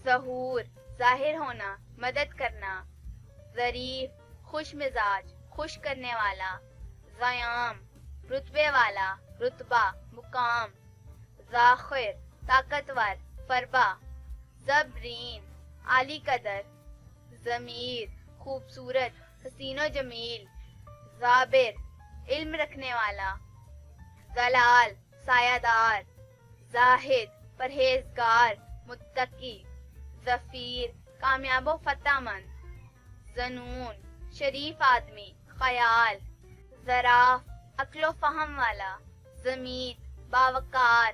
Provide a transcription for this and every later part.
ظہور ظاہر ہونا مدد کرنا، ظریف خوش مزاج خوش کرنے والا، ضیام رتبے والا رتبہ مقام، ذاخر طاقتور فربا، زبرین عالی قدر، ضمیر خوبصورت حسین و جمیل، ضابر علم رکھنے والا، ظلال سایہ دار، زاہد پرہیزگار متقی، ظفیر کامیاب و فتح مند، ظنون شریف آدمی خیال، ظراف عقل و فہم والا، ضمید باوقار،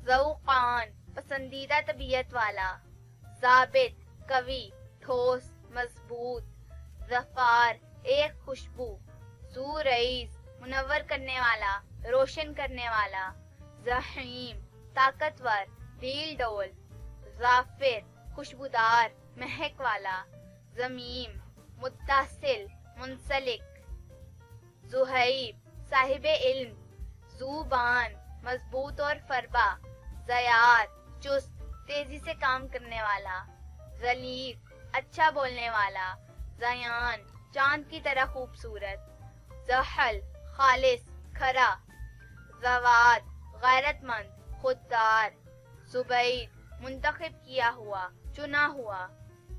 ذوقان پسندیدہ طبیعت والا، ضابط قوی ٹھوس مضبوط، ظفار ایک خوشبو، ذو رئیس منور کرنے والا روشن کرنے والا، زحیم طاقتور ڈھیل ڈول، ظافر خوشبودار مہک والا، ضمیم متصل منسلک، ذہیب صاحب علم، ذوبان مضبوط اور فربا، زیاد چست تیزی سے کام کرنے والا، ذلیق اچھا بولنے والا، زیان چاند کی طرح خوبصورت، زحل خالص کھرا، زواد غیرت مند خوددار، زبید منتخب کیا ہوا چنا ہوا،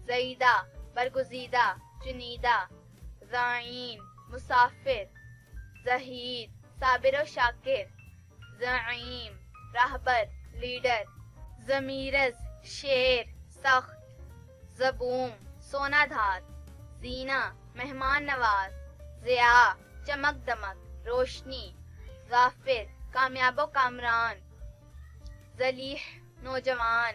زیدہ برگزیدہ چنیدہ، زعین مسافر، زہید صابر و شاکر، زعیم راہبر لیڈر، ضمیرز شیر سخت، زبوم سونا دھات، زینہ مہمان نواز، ضیاء چمک دمک روشنی، ظافر کامیاب و کامران، ذلیح نوجوان،